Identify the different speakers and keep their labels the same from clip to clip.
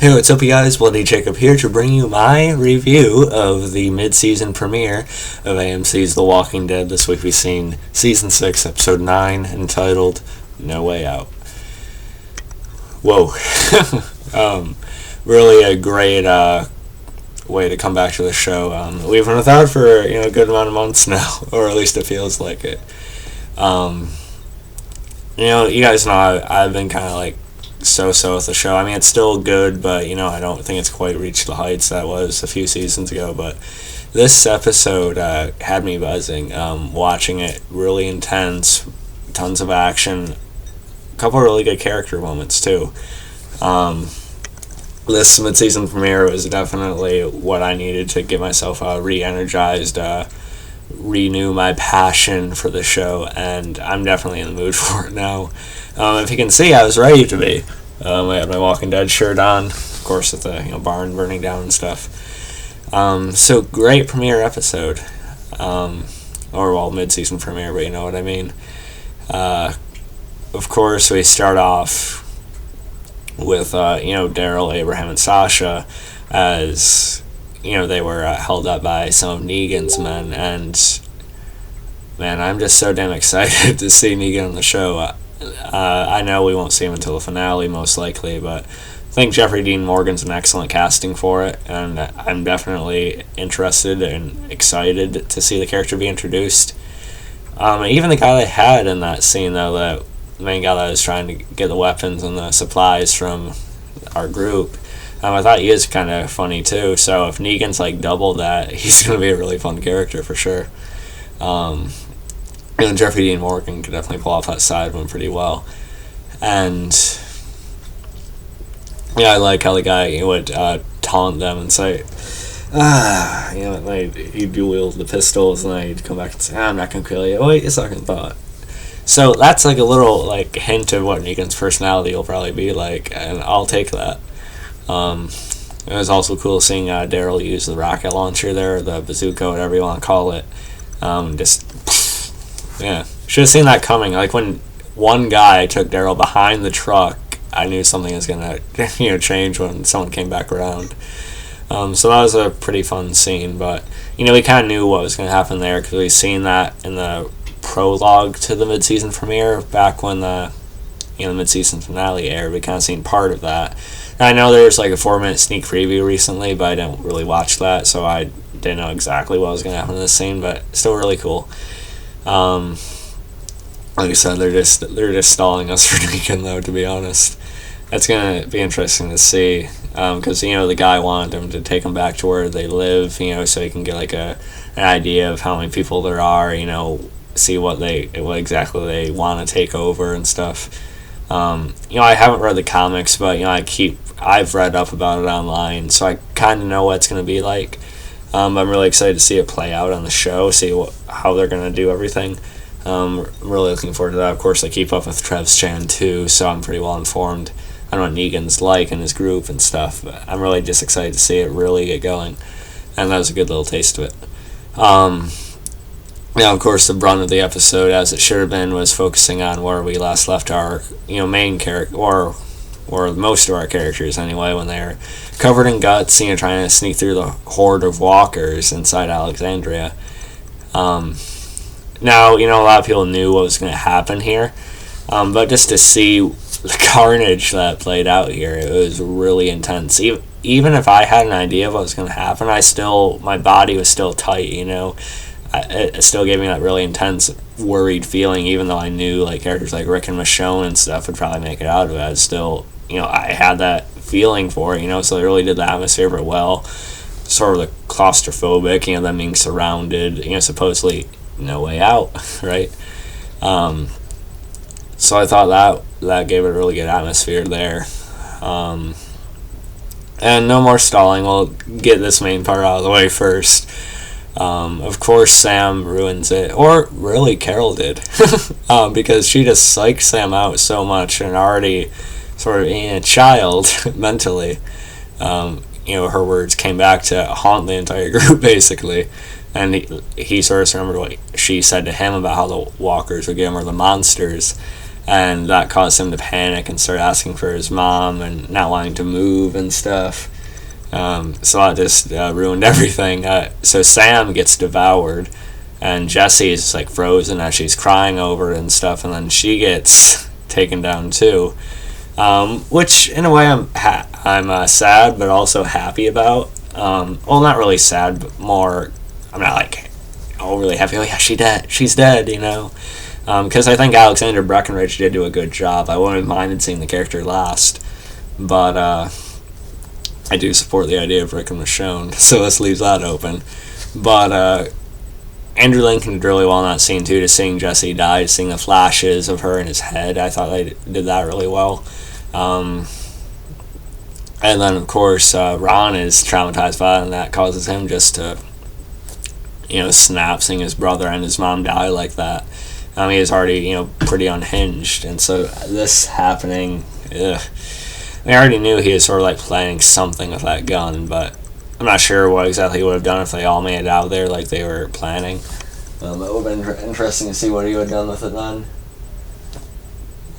Speaker 1: Hey, what's up, you guys? Bloody Jacob here to bring you my review of the mid-season premiere of AMC's The Walking Dead. This week we've seen Season 6, Episode 9, entitled No Way Out. Whoa. Really a great way to come back to the show. We've been without for a good amount of months now, or at least it feels like it. You guys know I've been kind of like so-so with the show. I mean, it's still good, but I don't think it's quite reached the heights that was a few seasons ago. But this episode had me buzzing. Watching it, really intense, tons of action, a couple of really good character moments too. This mid-season premiere was definitely what I needed to get myself re-energized, renew my passion for the show, and I'm definitely in the mood for it now. If you can see, I was ready to be. I had my Walking Dead shirt on, of course, with the barn burning down and stuff. So great premiere episode, mid-season premiere, but you know what I mean. Of course, we start off with Daryl, Abraham, and Sasha, as they were held up by some of Negan's men, and man, I'm just so damn excited to see Negan on the show. I know we won't see him until the finale, most likely, but I think Jeffrey Dean Morgan's an excellent casting for it, and I'm definitely interested and excited to see the character be introduced. Even the guy they had in that scene, though, the main guy that was trying to get the weapons and the supplies from our group, I thought he is kind of funny too. So if Negan's like double that, he's going to be a really fun character for sure. Jeffrey Dean Morgan could definitely pull off that side one pretty well. And I like how the guy would taunt them and say, he'd wield the pistols, and then he'd come back and say, I'm not going to kill you. Wait a second thought. So that's like a little like hint of what Negan's personality will probably be like, and I'll take that. It was also cool seeing Daryl use the rocket launcher there, the bazooka, whatever you want to call it. Should have seen that coming. Like when one guy took Daryl behind the truck, I knew something was gonna change when someone came back around. So that was a pretty fun scene, but we kind of knew what was gonna happen there because we seen that in the prologue to the mid-season premiere back when the mid-season finale aired. We kind of seen part of that. And I know there was like a 4-minute sneak preview recently, but I didn't really watch that, so I didn't know exactly what was going to happen in this scene, but still really cool. Like I said, they're just stalling us for Negan, though, to be honest. That's going to be interesting to see, because the guy wanted him to take him back to where they live, so he can get like an idea of how many people there are, see what exactly they want to take over and stuff. I haven't read the comics, but I've read up about it online, so I kind of know what it's going to be like. I'm really excited to see it play out on the show, see how they're going to do everything. I'm really looking forward to that. Of course, I keep up with Trev's Chan too, so I'm pretty well informed on what Negan's like and his group and stuff, but I'm really just excited to see it really get going, and that was a good little taste of it. Of course, the brunt of the episode, as it should have been, was focusing on where we last left our, main character, or most of our characters anyway, when they're covered in guts, trying to sneak through the horde of walkers inside Alexandria. Now, a lot of people knew what was going to happen here, but just to see the carnage that played out here, it was really intense. Even if I had an idea of what was going to happen, my body was still tight, it still gave me that really intense, worried feeling, even though I knew like characters like Rick and Michonne and stuff would probably make it out of it. I still, I had that feeling for it, so they really did the atmosphere very well. Sort of the claustrophobic, them being surrounded, supposedly no way out, right? So I thought that gave it a really good atmosphere there. And no more stalling. We'll get this main part out of the way first. Of course, Sam ruins it, or really Carol did, because she just psyched Sam out so much, and already sort of being a child mentally, her words came back to haunt the entire group basically, and he sort of remembered what she said to him about how the walkers would give him, or the monsters, and that caused him to panic and start asking for his mom and not wanting to move and stuff. So that just ruined everything. So Sam gets devoured, and Jesse's like frozen as she's crying over it and stuff, and then she gets taken down too. Which in a way I'm sad, but also happy about. Well, not really sad, but more. I'm not like really happy. Oh yeah, she's dead, you know. Because I think Alexander Breckenridge did do a good job. I wouldn't have minded seeing the character last, but I do support the idea of Rick and Michonne, so let's leave that open. But Andrew Lincoln did really well in that scene too, just seeing Jesse die, seeing the flashes of her in his head. I thought they did that really well. And then of course Ron is traumatized by it, and that causes him just to, snap, seeing his brother and his mom die like that. He is already, pretty unhinged, and so this happening, I already knew he was sort of like planning something with that gun, but I'm not sure what exactly he would have done if they all made it out there like they were planning. It would have been interesting to see what he would have done with it then.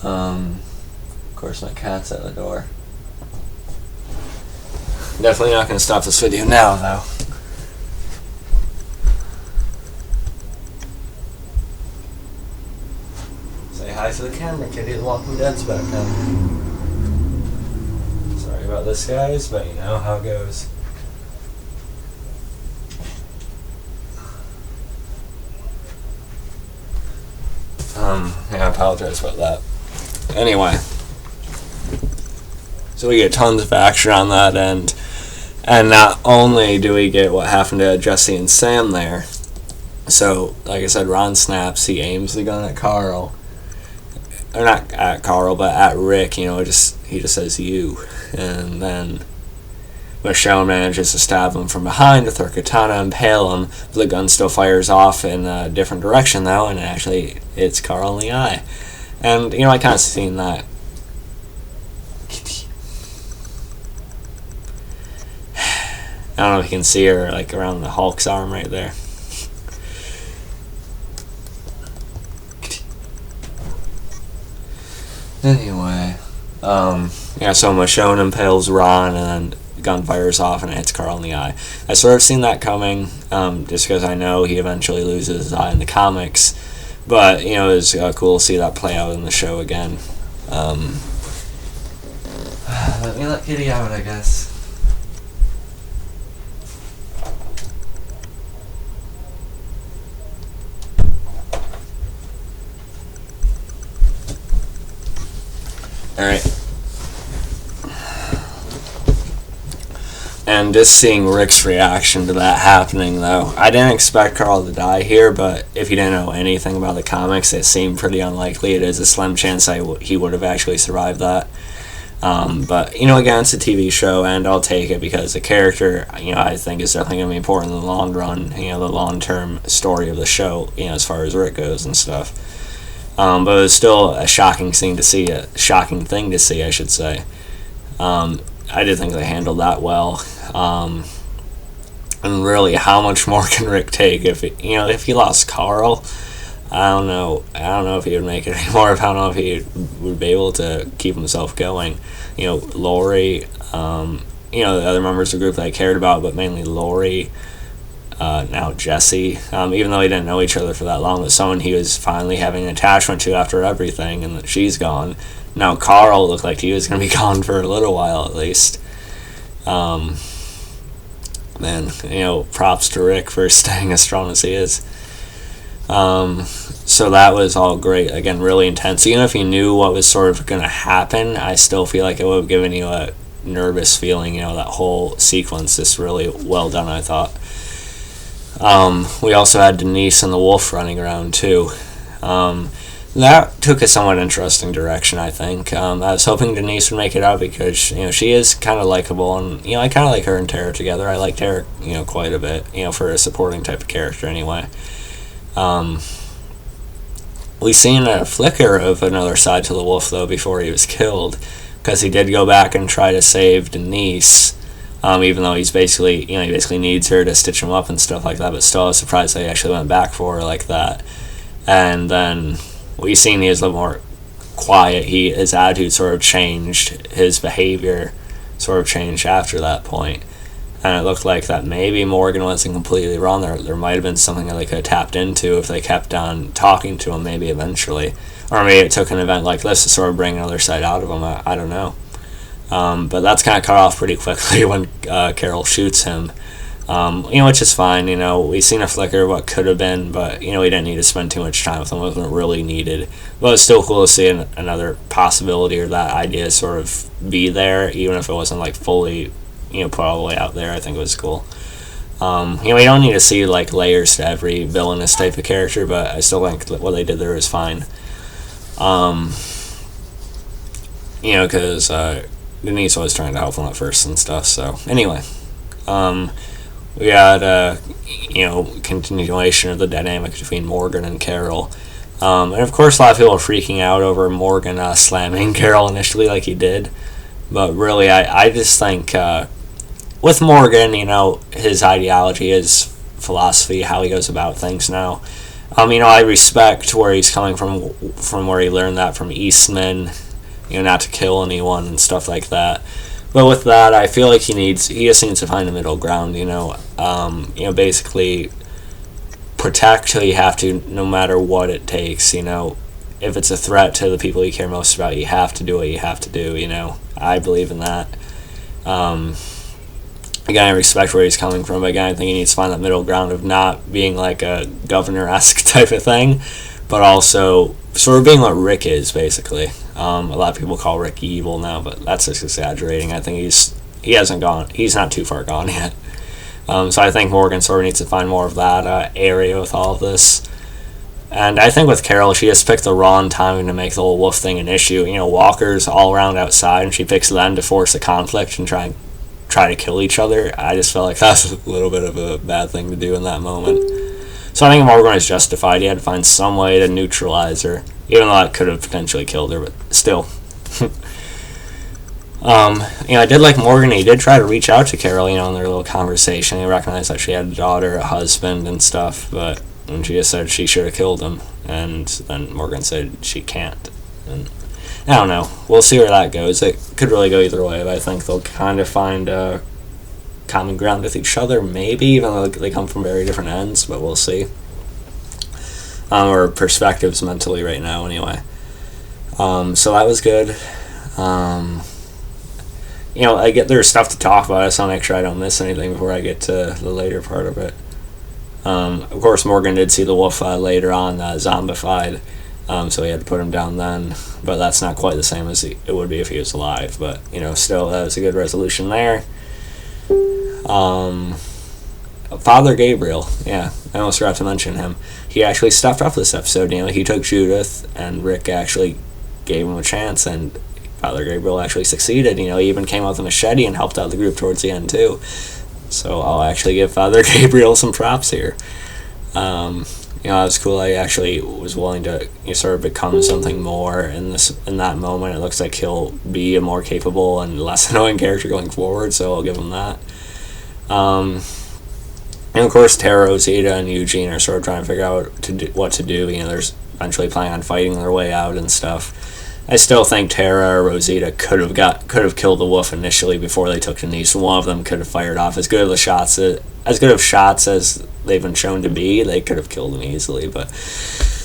Speaker 1: Of course, my cat's at the door. Definitely not going to stop this video now, though. Say hi to the camera, kitty. The Walking Dead's back now. Sorry about this, guys, but you know how it goes. I apologize about that. Anyway, so we get tons of action on that end, and not only do we get what happened to Jesse and Sam there. So, like I said, Ron snaps. He aims the gun at Carl, or not at Carl, but at Rick. He just says "you," and then Michonne manages to stab him from behind with her katana, impale him. The gun still fires off in a different direction, though, and actually hits Carl in the eye. And, I kind of seen that. I don't know if you can see her, like, around the Hulk's arm right there. Anyway, so Michonne impales Ron, and then gun fires off and it hits Carl in the eye. I sort of seen that coming, just because I know he eventually loses his eye in the comics, but it was cool to see that play out in the show again. Let me let Kitty out, I guess. Alright. And just seeing Rick's reaction to that happening, though. I didn't expect Carl to die here, but if you didn't know anything about the comics, it seemed pretty unlikely. It is a slim chance he would have actually survived that. But, again, it's a TV show, and I'll take it because the character, I think is definitely going to be important in the long run, the long-term story of the show, as far as Rick goes and stuff. But it was still a shocking thing to see, I should say. I did think they handled that well. And really, how much more can Rick take? If he lost Carl, I don't know if he would make it anymore. I don't know if he would be able to keep himself going. Lori, the other members of the group that I cared about, but mainly Lori. Now Jesse, even though they didn't know each other for that long, but someone he was finally having an attachment to after everything, and she's gone. Now Carl looked like he was going to be gone for a little while at least. Props to Rick for staying as strong as he is. So that was all great. Again, really intense. Even if you knew what was sort of going to happen, I still feel like it would have given you a nervous feeling. That whole sequence is really well done, I thought. We also had Denise and the wolf running around too. That took a somewhat interesting direction, I think. I was hoping Denise would make it out because, she is kind of likable, and, I kind of like her and Tara together. I like Tara, quite a bit, for a supporting type of character anyway. We seen a flicker of another side to the wolf, though, before he was killed, because he did go back and try to save Denise, even though he basically needs her to stitch him up and stuff like that, but still I was surprised they actually went back for her like that. And then we seen he was a little more quiet. His attitude sort of changed, his behavior sort of changed after that point. And it looked like that maybe Morgan wasn't completely wrong. There might have been something that they could have tapped into if they kept on talking to him, maybe eventually. Or maybe it took an event like this to sort of bring another side out of him. I don't know. But that's kind of cut off pretty quickly when Carol shoots him. Which is fine. We've seen a flicker of what could have been, but, we didn't need to spend too much time with him. It wasn't really needed. But it's still cool to see another possibility or that idea sort of be there, even if it wasn't, like, fully, put all the way out there. I think it was cool. We don't need to see, like, layers to every villainous type of character, but I still think what they did there is fine. Because Denise was trying to help him at first and stuff, so anyway. We had a continuation of the dynamic between Morgan and Carol. And of course a lot of people are freaking out over Morgan slamming Carol initially like he did. But really I just think with Morgan, his ideology, his philosophy, how he goes about things now. I respect where he's coming from where he learned that from Eastman, not to kill anyone and stuff like that. But with that, I feel like he just needs to find a middle ground, basically protect till you have to, no matter what it takes, If it's a threat to the people you care most about, you have to do what you have to do, I believe in that. Again, I respect where he's coming from, but again, I think he needs to find that middle ground of not being like a governor-esque type of thing, but also sort of being what Rick is, basically. A lot of people call Rick evil now, but that's just exaggerating. I think he's not too far gone yet. So I think Morgan sort of needs to find more of that area with all of this. And I think with Carol, she just picked the wrong timing to make the whole wolf thing an issue. Walkers all around outside, and she picks them to force a conflict and try to kill each other. I just felt like that's a little bit of a bad thing to do in that moment. So I think Morgan is justified. He had to find some way to neutralize her, even though that could have potentially killed her, but still. I did like Morgan. He did try to reach out to Carol, in their little conversation. He recognized that she had a daughter, a husband, and stuff, but she just said she should have killed him, and then Morgan said she can't. And I don't know. We'll see where that goes. It could really go either way, but I think they'll kind of find common ground with each other, maybe, even though they come from very different ends, but we'll see. Or perspectives mentally right now, anyway. So that was good. There's stuff to talk about. I just want to make sure I don't miss anything before I get to the later part of it. Of course, Morgan did see the wolf later on zombified, so he had to put him down then, but that's not quite the same as it would be if he was alive, but, still, that was a good resolution there. Father Gabriel, I almost forgot to mention him. He actually stepped up this episode. He took Judith, and Rick actually gave him a chance, and Father Gabriel actually succeeded. He even came out with a machete and helped out the group towards the end too. So I'll actually give Father Gabriel some props here. That was cool. I actually was willing to sort of become something more in that moment. It looks like he'll be a more capable and less annoying character going forward, so I'll give him that. And of course, Tara, Rosita, and Eugene are sort of trying to figure out what to do. They're eventually planning on fighting their way out and stuff. I still think Tara or Rosita could have killed the wolf initially before they took Denise. One of them could have fired off as good of shots as they've been shown to be. They could have killed him easily, but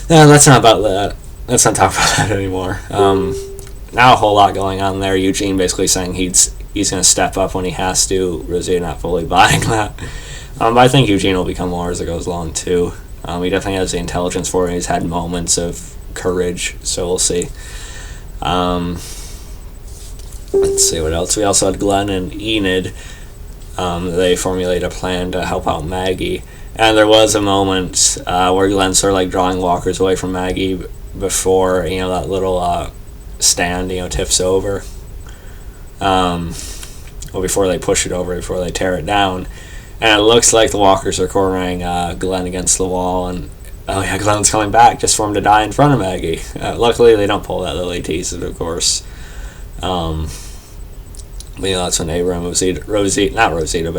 Speaker 1: let's not about that. Let's not talk about that anymore. Now a whole lot going on there. Eugene basically saying he's going to step up when he has to. Rosita not fully buying that. But I think Eugene will become more as it goes along too. He definitely has the intelligence for it. He's had moments of courage, so we'll see. Let's see what else. We also had Glenn and Enid. They formulate a plan to help out Maggie. And there was a moment where Glenn's sort of like drawing walkers away from Maggie before, that little stand, tips over. Before they push it over, before they tear it down. And it looks like the walkers are cornering Glenn against the wall, and Glenn's coming back just for him to die in front of Maggie. Luckily, they don't pull that. They tease it, of course. That's when Abraham,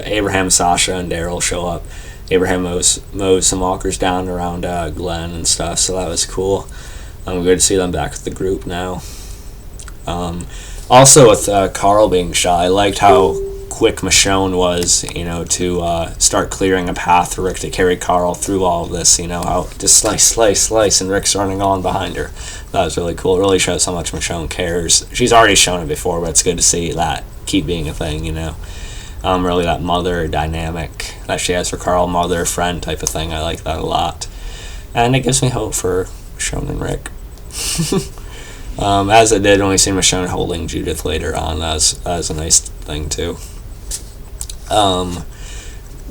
Speaker 1: Abraham, Sasha, and Daryl show up. Abraham mows some walkers down around Glenn and stuff, so that was cool. I'm good to see them back with the group now. Also, with Carl being shot, I liked how quick Michonne was, to start clearing a path for Rick to carry Carl through all of this. How just slice, and Rick's running on behind her. That was really cool. It really shows how much Michonne cares. She's already shown it before, but it's good to see that keep being a thing. Really that mother dynamic that she has for Carl, mother friend type of thing. I like that a lot, and it gives me hope for Michonne and Rick. As it did when we see Michonne holding Judith later on. That was a nice thing too.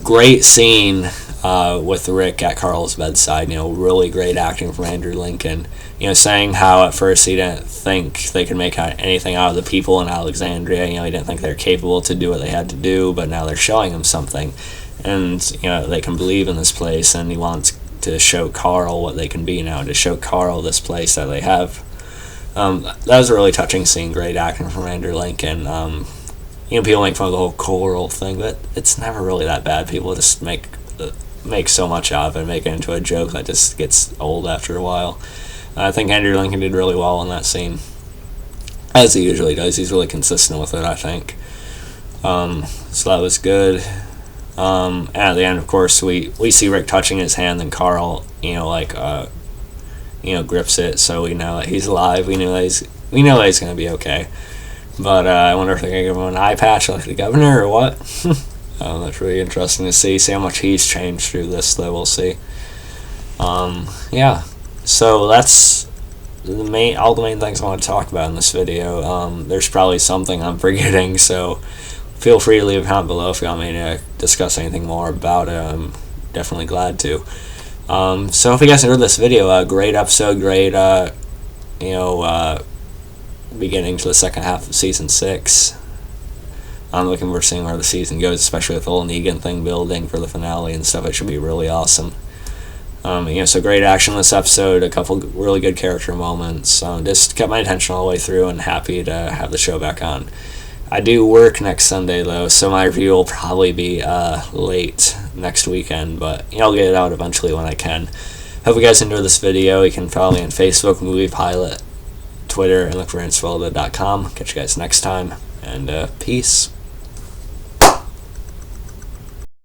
Speaker 1: Great scene with Rick at Carl's bedside. Really great acting from Andrew Lincoln. Saying how at first he didn't think they could make anything out of the people in Alexandria. He didn't think they're capable to do what they had to do, but now they're showing him something, and they can believe in this place. And he wants to show Carl what they can be now. To show Carl this place that they have. That was a really touching scene. Great acting from Andrew Lincoln. People make fun of the whole choral thing, but it's never really that bad. People just make so much out of it, make it into a joke that just gets old after a while. I think Andrew Lincoln did really well in that scene, as he usually does. He's really consistent with it, I think. So that was good. And at the end, of course, we see Rick touching his hand, and Carl, grips it, so we know that he's alive. We know that he's going to be okay. But I wonder if they're going to give him an eye patch like the governor or what. That's really interesting to see how much he's changed through this, though. We'll see. Yeah. So that's all the main things I want to talk about in this video. There's probably something I'm forgetting, so feel free to leave a comment below if you want me to discuss anything more about it. I'm definitely glad to. So if you guys enjoyed this video, great episode, great, beginning to the second half of season 6. I'm looking forward to seeing where the season goes, especially with the whole Negan thing building for the finale and stuff. It should be really awesome. So great action this episode, a couple really good character moments. Just kept my attention all the way through, and happy to have the show back on. I do work next Sunday, though, so my review will probably be late next weekend, but I'll get it out eventually when I can. Hope you guys enjoyed this video. You can follow me on Facebook, Movie Pilot, Twitter, and look for Insfeld.com. Catch you guys next time, and peace.